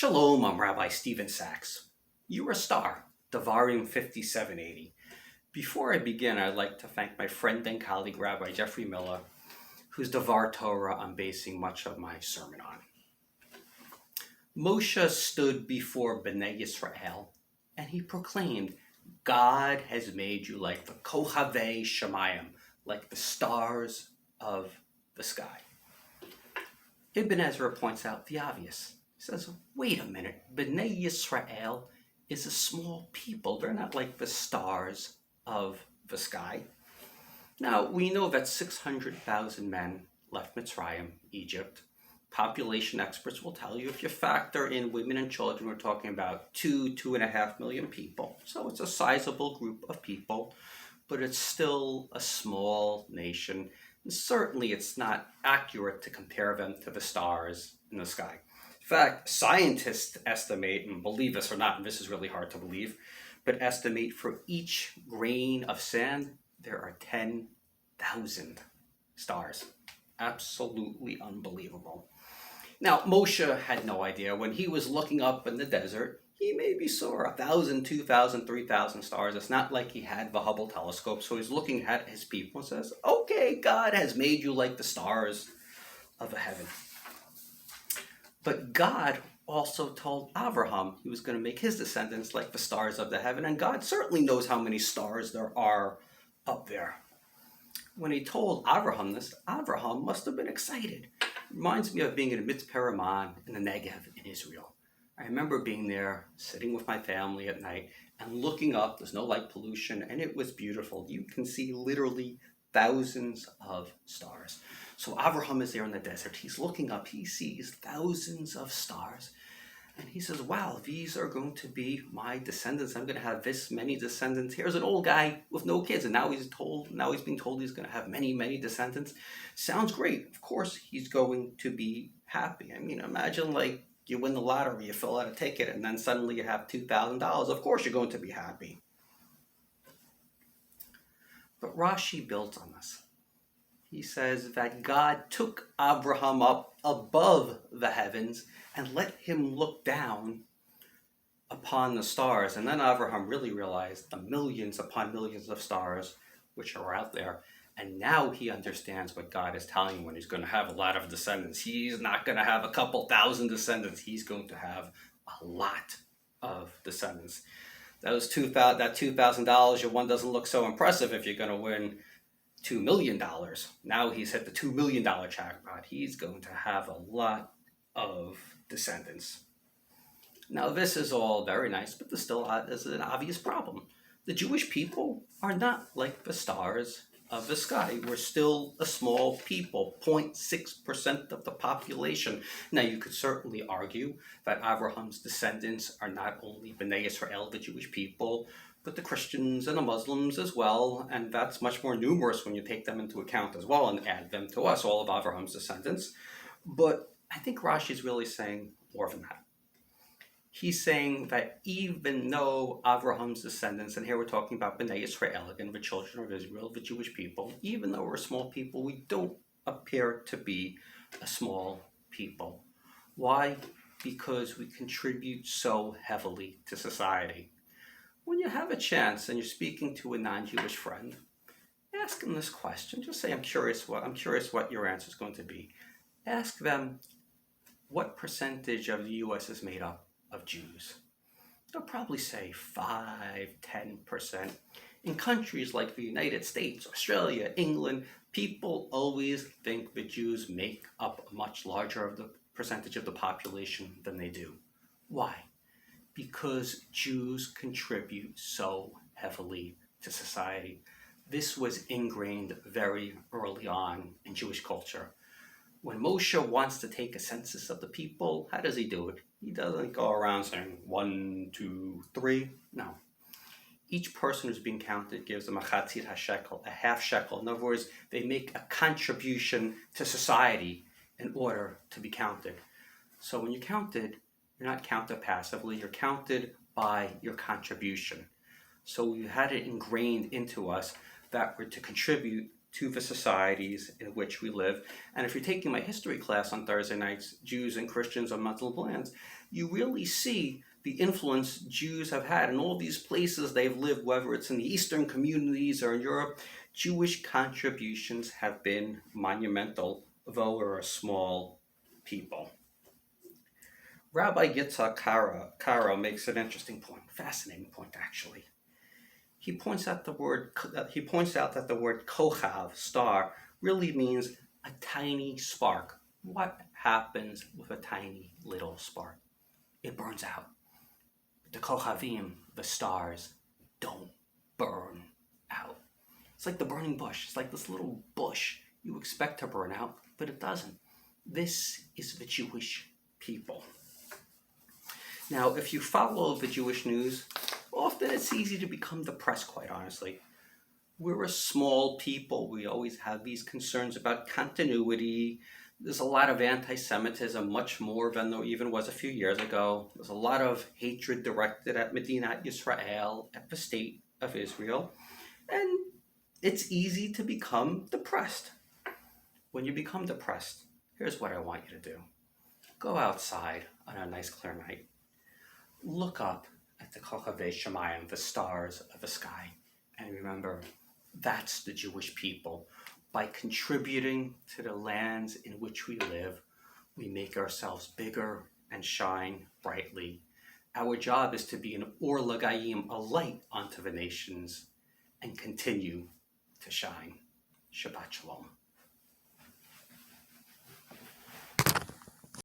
Shalom, I'm Rabbi Stephen Sachs. You're a star, Devarim 5780. Before I begin, I'd like to thank my friend and colleague Rabbi Jeffrey Miller, whose Devar Torah I'm basing much of my sermon on. Moshe stood before Bnei Yisrael, and he proclaimed, God has made you like the Kochavei Shemayim, like the stars of the sky. Ibn Ezra points out the obvious. He says, wait a minute, Bnei Yisrael is a small people. They're not like the stars of the sky. Now, we know that 600,000 men left Mitzrayim, Egypt. Population experts will tell you if you factor in women and children, we're talking about 2.5 million people. So it's a sizable group of people, but it's still a small nation. And certainly it's not accurate to compare them to the stars in the sky. In fact, scientists estimate, and believe this or not, and this is really hard to believe, but estimate for each grain of sand, there are 10,000 stars. Absolutely unbelievable. Now, Moshe had no idea. When he was looking up in the desert, he maybe saw 1,000, 2,000, 3,000 stars. It's not like he had the Hubble telescope. So he's looking at his people and says, okay, God has made you like the stars of the heaven. But God also told Abraham he was going to make his descendants like the stars of the heaven. And God certainly knows how many stars there are up there. When he told Abraham this, Abraham must have been excited. Reminds me of being in Mitzperaman in the Negev in Israel. I remember being there, sitting with my family at night and looking up. There's no light pollution, and it was beautiful. You can see literally thousands of stars. So Abraham is there in the desert. He's looking up. He sees thousands of stars. And he says, wow, these are going to be my descendants. I'm going to have this many descendants. Here's an old guy with no kids, and now he's being told he's going to have many, many descendants. Sounds great. Of course, he's going to be happy. I mean, imagine like you win the lottery, you fill out a ticket, and then suddenly you have $2,000. Of course, you're going to be happy. But Rashi builds on this. He says that God took Abraham up above the heavens and let him look down upon the stars. And then Abraham really realized the millions upon millions of stars which are out there. And now he understands what God is telling him when he's going to have a lot of descendants. He's not going to have a couple thousand descendants. He's going to have a lot of descendants. That $2,000, your one doesn't look so impressive if you're going to win $2 million. Now he's hit the $2 million jackpot. He's going to have a lot of descendants. Now this is all very nice, but there's still an obvious problem. The Jewish people are not like the stars of the sky. We're still a small people, 0.6% of the population. Now you could certainly argue that Abraham's descendants are not only Bnei Yisrael, the Jewish people, but the Christians and the Muslims as well, and that's much more numerous when you take them into account as well and add them to us, all of Abraham's descendants. But I think Rashi is really saying more than that. He's saying that even though Abraham's descendants, and here we're talking about Bnei Yisrael, again, the children of Israel, the Jewish people, even though we're a small people, we don't appear to be a small people. Why? Because we contribute so heavily to society. When you have a chance and you're speaking to a non-Jewish friend, ask them this question. Just say, I'm curious what your answer is going to be. Ask them, what percentage of the U.S. is made up of Jews? They'll probably say 5-10%. In countries like the United States, Australia, England, people always think the Jews make up a much larger of the percentage of the population than they do. Why? Because Jews contribute so heavily to society. This was ingrained very early on in Jewish culture. When Moshe wants to take a census of the people, how does he do it? He doesn't go around saying 1, 2, 3. No. Each person who's being counted gives them a chatzit hashekel, a half shekel. In other words, they make a contribution to society in order to be counted. So when you're counted, you're not counted passively, you're counted by your contribution. So we had it ingrained into us that we're to contribute to the societies in which we live. And if you're taking my history class on Thursday nights, Jews and Christians on Muslim lands, you really see the influence Jews have had in all these places they've lived, whether it's in the Eastern communities or in Europe. Jewish contributions have been monumental, though we're a small people. Rabbi Yitzhak Karo makes an interesting point, fascinating point actually. He points out that the word kochav, star, really means a tiny spark. What happens with a tiny little spark? It burns out. The kochavim, the stars, don't burn out. It's like the burning bush. It's like this little bush you expect to burn out, but it doesn't. This is the Jewish people. Now, if you follow the Jewish news, often it's easy to become depressed, quite honestly. We're a small people. We always have these concerns about continuity. There's a lot of anti-Semitism, much more than there even was a few years ago. There's a lot of hatred directed at Medinat Yisrael, at the state of Israel. And it's easy to become depressed. When you become depressed, here's what I want you to do. Go outside on a nice clear night. Look up at the Kochavei Shemayim, the stars of the sky, and remember, that's the Jewish people. By contributing to the lands in which we live, we make ourselves bigger and shine brightly. Our job is to be an Or L'Gayim, a light unto the nations, and continue to shine. Shabbat Shalom.